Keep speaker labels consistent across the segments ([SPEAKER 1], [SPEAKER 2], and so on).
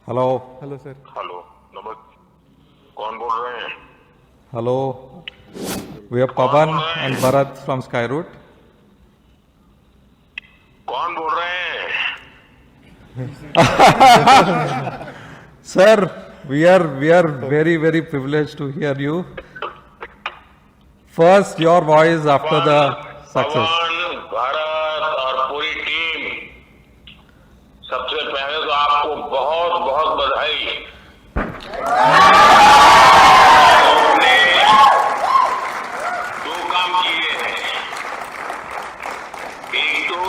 [SPEAKER 1] Hello.
[SPEAKER 2] Hello sir.
[SPEAKER 3] Hello. नमस्ते। कौन बोल रहे हैं?
[SPEAKER 1] हेलो, वी आर
[SPEAKER 3] कौन
[SPEAKER 1] पवन
[SPEAKER 3] बोल रहे
[SPEAKER 1] एंड
[SPEAKER 3] हैं?
[SPEAKER 1] Bharat from Skyroot.
[SPEAKER 3] कौन बोल रहे हैं?
[SPEAKER 1] Sir, we are very privileged to hear you. First, your voice after
[SPEAKER 3] Pawan,
[SPEAKER 1] the success.
[SPEAKER 3] पवन, भारत और पूरी टीम, सबसे पहले तो आपको बहुत बहुत बधाई। आपने दो काम किए हैं। एक तो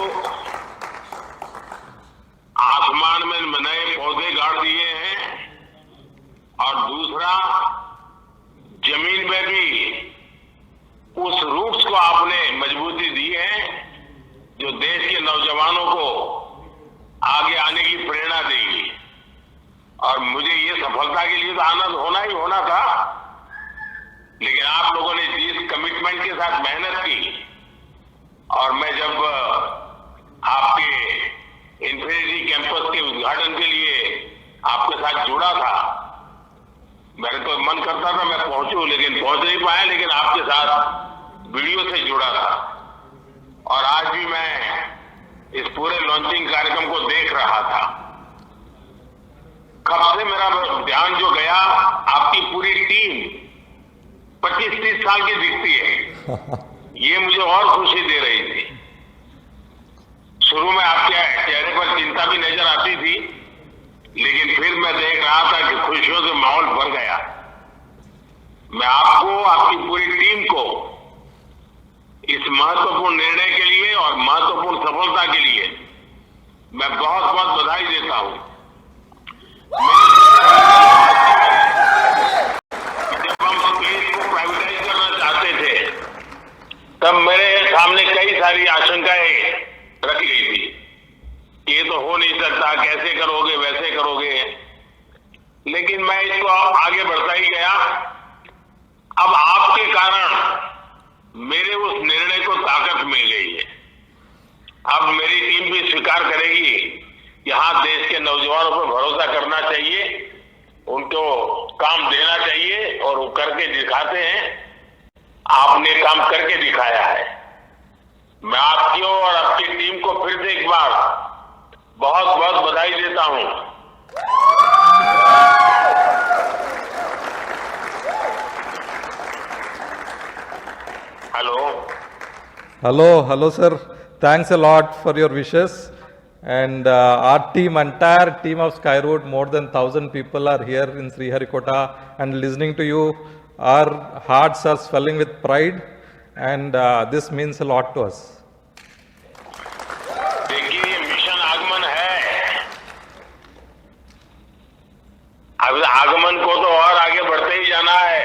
[SPEAKER 3] आसमान में नए पौधे गाड़ दिए हैं और दूसरा जमीन में भी उस रूट्स को आपने मजबूती दी है जो देश के नौजवानों को आगे आने की प्रेरणा देगी। और मुझे ये सफलता के लिए तो आनंद होना ही होना था, लेकिन आप लोगों ने जिस कमिटमेंट के साथ मेहनत की, और मैं जब आपके इन्फिनिटी कैंपस के उद्घाटन के लिए आपके साथ जुड़ा था, मेरे को मन करता था मैं पहुंचूं, लेकिन पहुंच नहीं पाया, लेकिन आपके साथ वीडियो से जुड़ा था। और आज भी मैं इस पूरे लॉन्चिंग कार्यक्रम को देख रहा था। कब से मेरा ध्यान जो गया, आपकी पूरी टीम 25-30 साल की दिखती है, ये मुझे और खुशी दे रही थी। शुरू में आपके चेहरे पर चिंता भी नजर आती थी, लेकिन फिर मैं देख रहा था कि खुशियों से माहौल भर गया। मैं आपको, आपकी पूरी टीम को इस महत्वपूर्ण निर्णय के लिए और महत्वपूर्ण सफलता के लिए मैं बहुत बहुत बधाई देता हूं। जब हम स्पेस को प्राइवेटाइज करना चाहते थे, तब मेरे सामने कई सारी आशंकाएं रखी गई थी। ये तो हो नहीं सकता, कैसे करोगे, वैसे करोगे, लेकिन मैं इसको आगे बढ़ता ही गया। अब आपके कारण मेरे उस निर्णय को ताकत मिल गई है। अब मेरी टीम भी स्वीकार करेगी, यहां देश के नौजवानों पर भरोसा करना चाहिए, उनको काम देना चाहिए, और वो करके दिखाते हैं। आपने काम करके दिखाया है। मैं आपकी और आपकी टीम को फिर से एक बार बहुत बहुत बधाई देता हूं। Hello.
[SPEAKER 1] Hello, sir. Thanks a lot for your wishes. And our team, entire team of Skyroot, more than 1,000 people are here in Sriharikota and listening to you. Our hearts are swelling with pride, and this means a lot to us.
[SPEAKER 3] देखिए, ये mission आगमन है। अब आगमन को तो और आगे बढ़ते ही जाना है।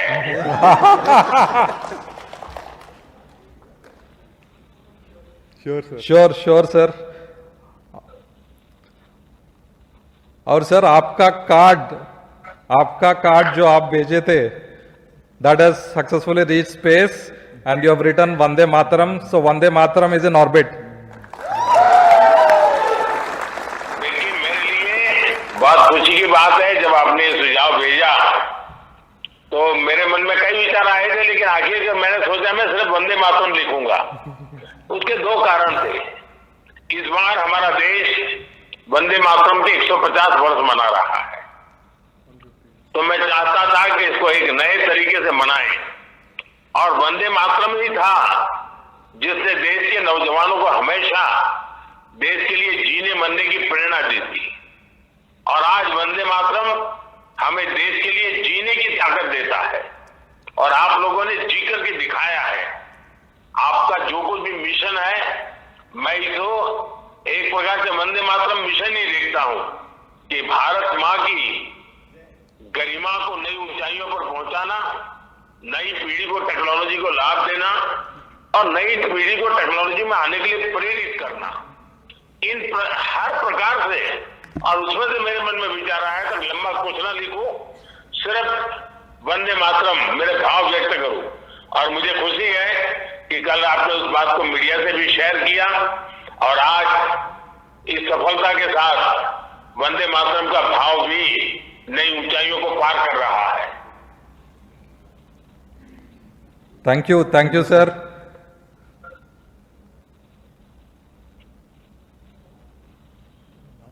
[SPEAKER 2] Sure sir.
[SPEAKER 1] Sure sir. और सर, आपका कार्ड जो आप भेजे थे, that has successfully reach space and you have written Vande Mataram. So Vande Mataram is in orbit.
[SPEAKER 3] देखिए, मेरे लिए बहुत खुशी की बात है, जब आपने ये सुझाव भेजा तो मेरे मन में कई विचार आए थे, लेकिन आखिर जब मैंने सोचा मैं सिर्फ वंदे मातरम लिखूंगा। उसके दो कारण थे। इस बार हमारा देश वंदे मातरम के 150 वर्ष मना रहा है, तो मैं चाहता था कि इसको एक नए तरीके से मनाएं, और वंदे मातरम ही था जिसने देश के नौजवानों को हमेशा देश के लिए जीने मरने की प्रेरणा दी थी। और आज वंदे मातरम हमें देश के लिए जीने की ताकत देता है, और आप लोगों ने जी करके दिखाया है। आपका जो कुछ भी मिशन है, मैं इसको एक प्रकार से वंदे मातरम मिशन ही देखता हूं कि भारत मां की गरिमा को नई ऊंचाइयों पर पहुंचाना, नई पीढ़ी को टेक्नोलॉजी को लाभ देना, और नई पीढ़ी को टेक्नोलॉजी में आने के लिए प्रेरित करना, हर प्रकार से। और उसमें से मेरे मन में विचार आया था, लंबा कुछ ना लिखूं, सिर्फ वंदे मातरम मेरे भाव व्यक्त करूं। और मुझे खुशी है कि कल आपने उस बात को मीडिया से भी शेयर किया, और आज इस सफलता के साथ वंदे मातरम का भाव भी नई ऊंचाइयों को पार कर रहा है।
[SPEAKER 1] Thank you, sir.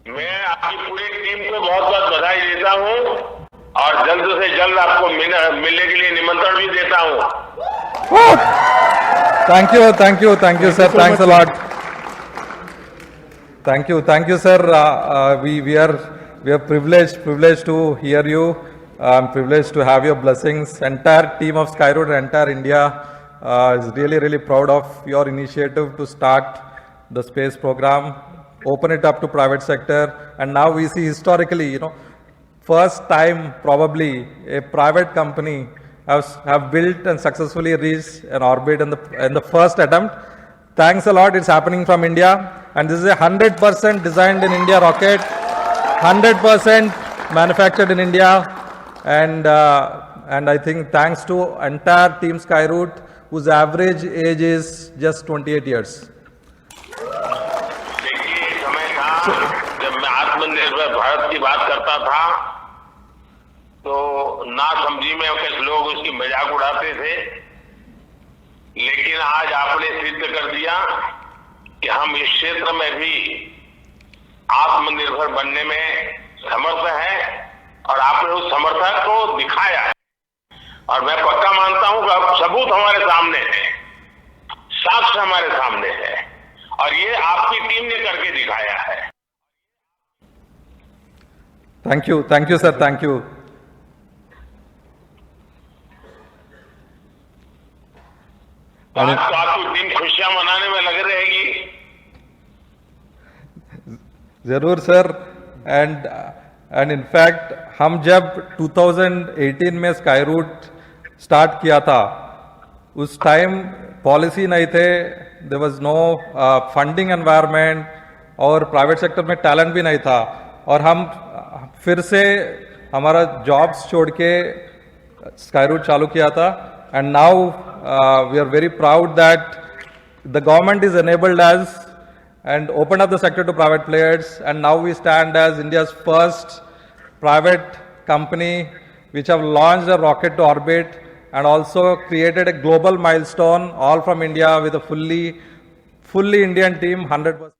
[SPEAKER 3] मैं आपकी पूरी टीम को बहुत बहुत बधाई देता हूं और जल्द से जल्द आपको मिलने के लिए निमंत्रण भी देता हूं।
[SPEAKER 1] Thank you, sir. Thanks a lot. Thank you, sir. We are privileged to hear you. I'm privileged to have your blessings. Entire team of Skyroad, entire India is really proud of your initiative to start the space program, open it up to private sector, and now we see historically, first time probably a private company have built and successfully reached an orbit in the first attempt. Thanks a lot. It's happening from India, and this is a 100% designed in India rocket, 100% manufactured in India, and I think thanks to entire team Skyroot, whose average age is just 28 years.
[SPEAKER 3] देखिए, समय था जब मैं आत्मनिर्भर भारत की बात करता था तो ना समझी में कुछ लोग उसकी मजाक उड़ाते थे, लेकिन आज आपने सिद्ध कर दिया कि हम इस क्षेत्र में भी आत्मनिर्भर बनने में समर्थ हैं और आपने उस समर्थन को दिखाया है। और मैं पक्का मानता हूं कि अब सबूत हमारे सामने है, साक्ष्य हमारे सामने है और ये आपकी टीम ने करके दिखाया है।
[SPEAKER 1] Thank you, sir. Thank you.
[SPEAKER 3] आज तो आपकी टीम खुशियां मनाने में लग रहेगी।
[SPEAKER 1] जरूर सर, एंड इनफैक्ट हम जब 2018 में स्काईरूट स्टार्ट किया था, उस टाइम पॉलिसी नहीं थे, there was no funding environment और प्राइवेट सेक्टर में टैलेंट भी नहीं था, और हम फिर से हमारा जॉब्स छोड़ के स्काईरूट चालू किया था। And now we are very proud that the government is enabled us and opened up the sector to private players, and now we stand as India's first private company which have launched a rocket to orbit and also created a global milestone, all from India, with a fully Indian team, 100%.